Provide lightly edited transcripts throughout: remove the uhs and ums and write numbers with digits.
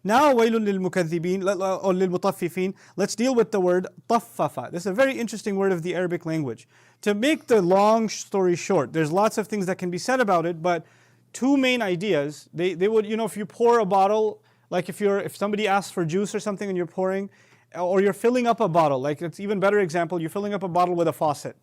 Now, وَيْلٌ لِلْمُكَذِّبِينَ or لِلْمُطَفِّفِينَ. Let's deal with the word طَفَّفَ. This is a very interesting word of the Arabic language. To make the long story short, there's lots of things that can be said about it, but two main ideas. They would, if you pour a bottle, like if somebody asks for juice or something and you're pouring, or you're filling up a bottle, like it's even better example, you're filling up a bottle with a faucet,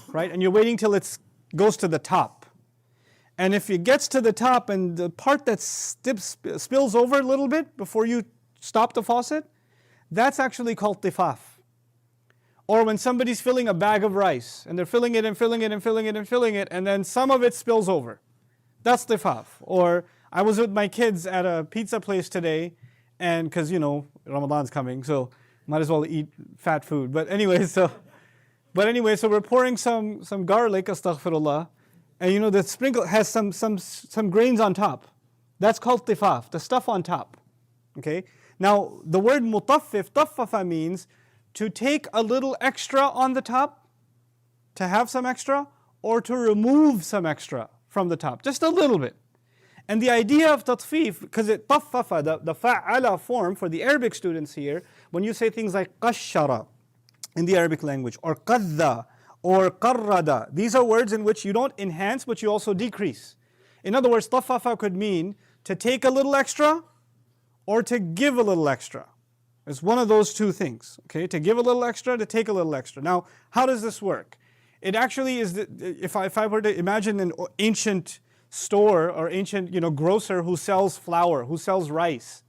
right? And you're waiting till it goes to the top. And if it gets to the top and the part that spills over a little bit before you stop the faucet, that's actually called tifaf. Or when somebody's filling a bag of rice and they're filling it and filling it and filling it and filling it, and then some of it spills over. That's tifaf. Or I was with my kids at a pizza place today, and because Ramadan's coming, so might as well eat fat food. But anyway, so we're pouring some garlic, astaghfirullah. And the sprinkle has some grains on top. That's called tifaf, the stuff on top. Okay? Now, the word mutaffif, taffafa means to take a little extra on the top, to have some extra, or to remove some extra from the top, just a little bit. And the idea of tatfif, because taffafa, the fa'ala form for the Arabic students here, when you say things like qashara in the Arabic language, or qadda, or qarrada. These are words in which you don't enhance, but you also decrease. In other words, taffafa could mean to take a little extra or to give a little extra. It's one of those two things, okay? To give a little extra, to take a little extra. Now, how does this work? It actually is, if I were to imagine an ancient store or ancient grocer who sells flour, who sells rice,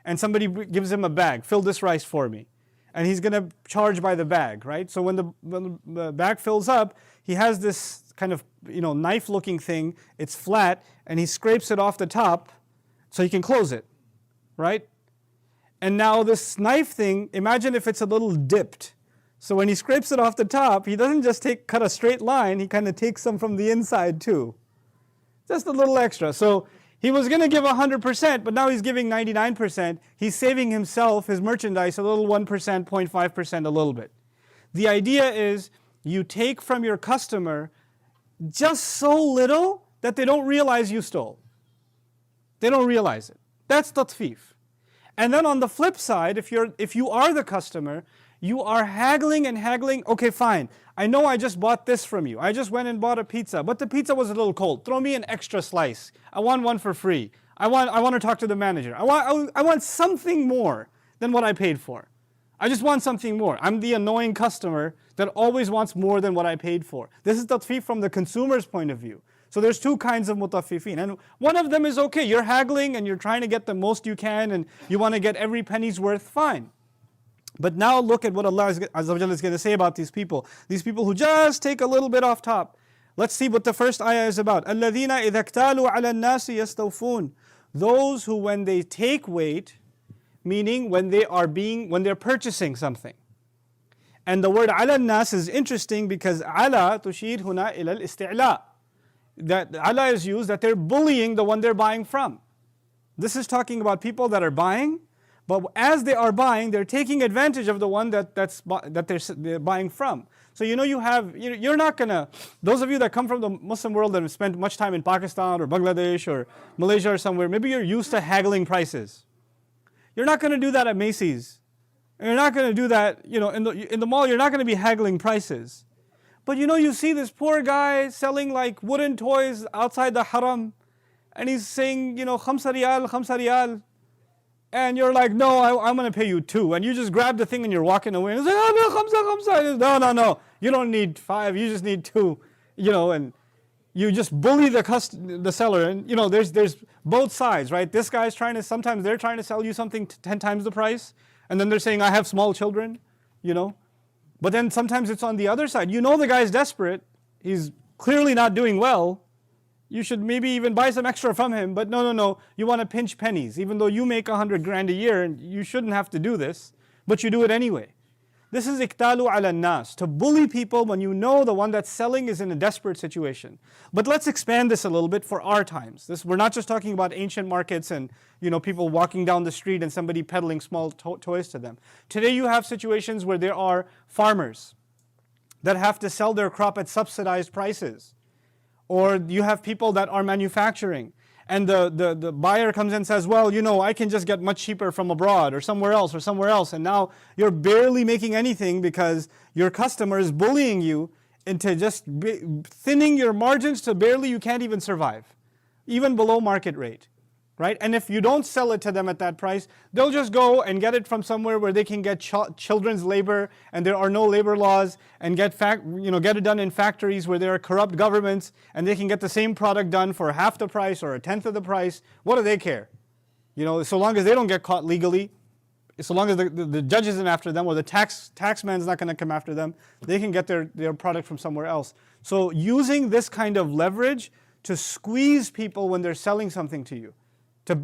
and somebody gives him a bag, fill this rice for me. And he's going to charge by the bag, right? So when the bag fills up, he has this kind of knife-looking thing. It's flat, and he scrapes it off the top so he can close it, right? And now this knife thing, imagine if it's a little dipped. So when he scrapes it off the top, he doesn't just cut a straight line. He kind of takes some from the inside too, just a little extra. So he was going to give 100%, but now he's giving 99%. He's saving himself, his merchandise, a little 1%, 0.5%, a little bit. The idea is you take from your customer just so little that they don't realize you stole. They don't realize it. That's tatfif. And then on the flip side, if you are the customer, you are haggling and haggling. Okay, fine. I know I just bought this from you. I just went and bought a pizza, but the pizza was a little cold. Throw me an extra slice. I want one for free. I want to talk to the manager. I want something more than what I paid for. I just want something more. I'm the annoying customer that always wants more than what I paid for. This is tatfif from the consumer's point of view. So there's two kinds of mutaffifin. And one of them is okay. You're haggling and you're trying to get the most you can and you want to get every penny's worth, fine. But now look at what Allah is going to say about these people. These people who just take a little bit off top. Let's see what the first ayah is about. الَّذِينَ إِذَا اكْتَالُوا عَلَى النَّاسِ يَسْتَوْفُونَ. Those who when they take weight, meaning when they're purchasing something. And the word عَلَى النَّاسِ is interesting because عَلَى تُشِيرُ هُنَا إِلَى الْإِسْتِعْلَاءِ. That عَلَى is used that they're bullying the one they're buying from. This is talking about people that are buying, but as they are buying, they're taking advantage of the one that they're buying from. So you're not gonna, those of you that come from the Muslim world that have spent much time in Pakistan or Bangladesh or Malaysia or somewhere, maybe you're used to haggling prices. You're not gonna do that at Macy's. You're not gonna do that, in the mall, you're not gonna be haggling prices. But you see this poor guy selling like wooden toys outside the haram, and he's saying, khamsa riyal. And you're like, no, I'm going to pay you 2. And you just grab the thing and you're walking away. And it's like, oh, no, khamsa. No. You don't need 5. You just need 2. And you just bully the seller. And, there's both sides, right? This guy's sometimes they're trying to sell you something 10 times the price. And then they're saying, I have small children, But then sometimes it's on the other side. The guy's desperate. He's clearly not doing well. You should maybe even buy some extra from him, but no. You want to pinch pennies, even though you make 100 grand a year and you shouldn't have to do this, but you do it anyway. This is iktalu ala nas, to bully people when you know the one that's selling is in a desperate situation. But let's expand this a little bit for our times. We're not just talking about ancient markets and people walking down the street and somebody peddling small toys to them. Today you have situations where there are farmers that have to sell their crop at subsidized prices. Or you have people that are manufacturing and the buyer comes in and says, well, I can just get much cheaper from abroad or somewhere else, and now you're barely making anything because your customer is bullying you into just thinning your margins to barely you can't even survive, even below market rate. Right? And if you don't sell it to them at that price, they'll just go and get it from somewhere where they can get children's labor and there are no labor laws, and get it done in factories where there are corrupt governments, and they can get the same product done for half the price or a tenth of the price. What do they care? So long as they don't get caught legally, so long as the judge isn't after them or the taxman's not going to come after them, they can get their product from somewhere else. So using this kind of leverage to squeeze people when they're selling something to you, to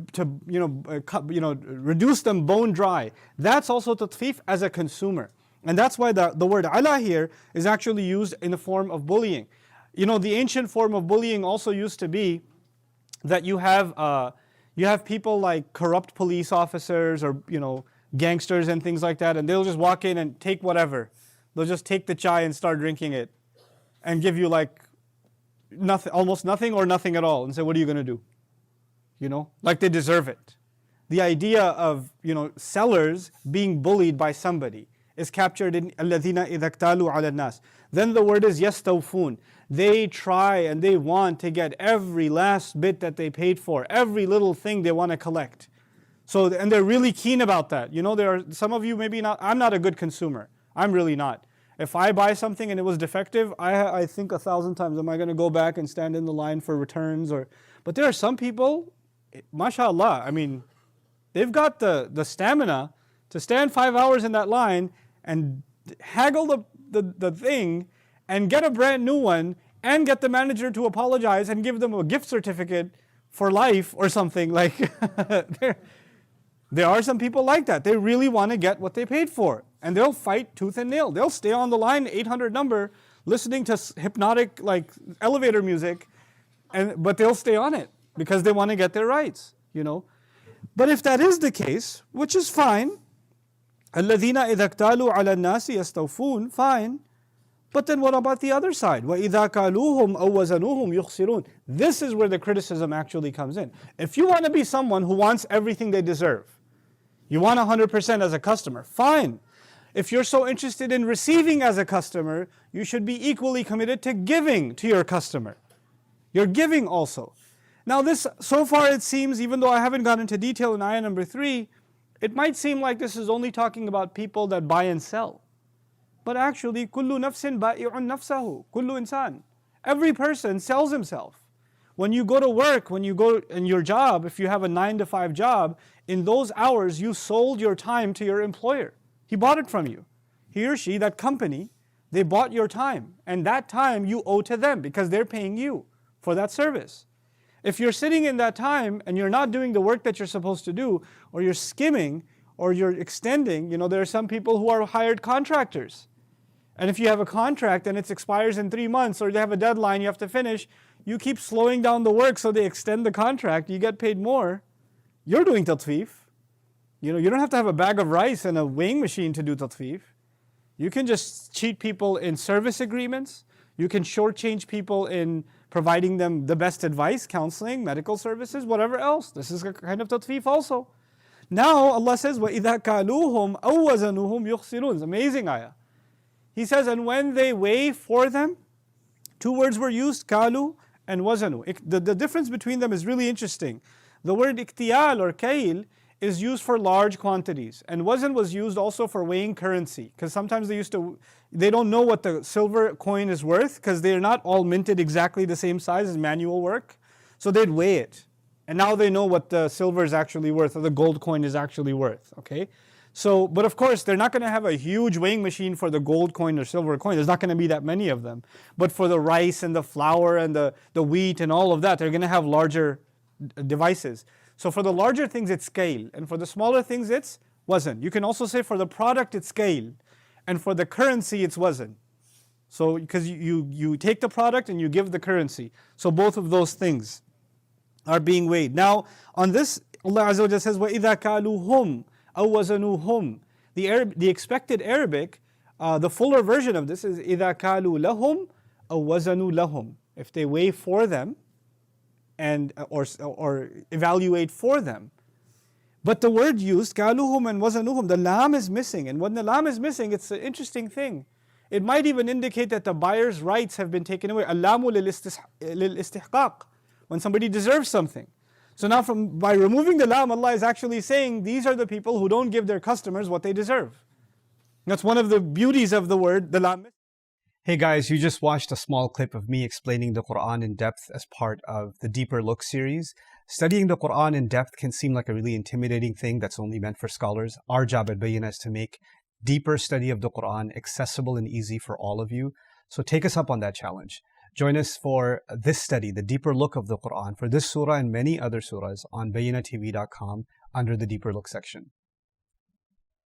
reduce them bone dry. That's also tatfif as a consumer. And that's why the word ala here is actually used in the form of bullying. The ancient form of bullying also used to be that you have people like corrupt police officers or gangsters and things like that, and they'll just walk in and take whatever. They'll just take the chai and start drinking it and give you like nothing, almost nothing or nothing at all, and say, what are you going to do? Like they deserve it. The idea of, sellers being bullied by somebody is captured in الَّذِينَ إِذَا اكْتَالُوا عَلَى النَّاسِ. Then the word is يَسْتَوْفُونَ. They try and they want to get every last bit that they paid for, every little thing they want to collect. And they're really keen about that. There are some of you maybe not. I'm not a good consumer. I'm really not. If I buy something and it was defective, I think 1,000 times, am I going to go back and stand in the line for returns? But there are some people, mashallah, they've got the stamina to stand 5 hours in that line and haggle the thing and get a brand new one and get the manager to apologize and give them a gift certificate for life or something. Like there are some people like that. They really want to get what they paid for, and they'll fight tooth and nail. They'll stay on the line, 800 number, listening to hypnotic elevator music, but they'll stay on it because they want to get their rights, But if that is the case, which is fine, الَّذِينَ إِذَا اكْتَالُوا عَلَى النَّاسِ يَسْتَوْفُونَ, fine. But then what about the other side? وَإِذَا كَالُوهُمْ أَوْ وَزَنُوهُمْ يُخْسِرُونَ. This is where the criticism actually comes in. If you want to be someone who wants everything they deserve, you want 100% as a customer, fine. If you're so interested in receiving as a customer, you should be equally committed to giving to your customer. You're giving also. Now this, so far it seems, even though I haven't gone into detail in ayah number 3, it might seem like this is only talking about people that buy and sell. But actually, كُلُّ نَفْسٍ بَائِعٌ نَفْسَهُ. كُلُّ إِنسان. Every person sells himself. When you go to work, when you go in your job, if you have a 9-to-5 job, in those hours you sold your time to your employer. He bought it from you. He or she, that company, they bought your time. And that time you owe to them because they're paying you for that service. If you're sitting in that time and you're not doing the work that you're supposed to do, or you're skimming, or you're extending, there are some people who are hired contractors. And if you have a contract and it expires in 3 months, or they have a deadline you have to finish, you keep slowing down the work so they extend the contract, you get paid more. You're doing tatfif. You don't have to have a bag of rice and a weighing machine to do tatfif. You can just cheat people in service agreements. You can shortchange people in providing them the best advice, counseling, medical services, whatever else. This is a kind of tatfif also. Now Allah says, وَإِذَا كَالُوهُمْ أَوْ وَزَنُوهُمْ يُخْسِرُونَ. It's an amazing ayah. He says, and when they weigh for them, 2 words were used, kalu and wazanu. The difference between them is really interesting. The word iktiyal or kail is used for large quantities, and wazan was used also for weighing currency, because sometimes they don't know what the silver coin is worth, because they're not all minted exactly the same size as manual work, so they'd weigh it. And now they know what the silver is actually worth, or the gold coin is actually worth, okay? So, but of course, they're not going to have a huge weighing machine for the gold coin or silver coin. There's not going to be that many of them. But for the rice and the flour and the wheat and all of that, they're going to have larger devices. So for the larger things, it's scale. And for the smaller things, it's wazn. You can also say for the product, it's scale. And for the currency, it's wazn. So, because you take the product and you give the currency. So both of those things are being weighed. Now, on this, Allah Azza wa Jalla says, وَإِذَا كَالُوهُمْ أَوْ وَزَنُوهُمْ. The expected Arabic, the fuller version of this is إِذَا كَالُوا لَهُمْ أَوْ وَزَنُوا لَهُمْ. If they weigh for them, and or evaluate for them. But the word used, قَالُوهُمْ and وَزَنُوهُمْ, the lam is missing. And when the lam is missing, it's an interesting thing. It might even indicate that the buyer's rights have been taken away. Al-lamu lil-istihqaq, when somebody deserves something. So now by removing the lam, Allah is actually saying these are the people who don't give their customers what they deserve. That's one of the beauties of the word, the lam. Hey guys, you just watched a small clip of me explaining the Quran in depth as part of the Deeper Look series. Studying the Quran in depth can seem like a really intimidating thing that's only meant for scholars. Our job at Bayyinah is to make deeper study of the Quran accessible and easy for all of you. So take us up on that challenge. Join us for this study, the Deeper Look of the Quran, for this surah and many other surahs on BayyinahTV.com under the Deeper Look section.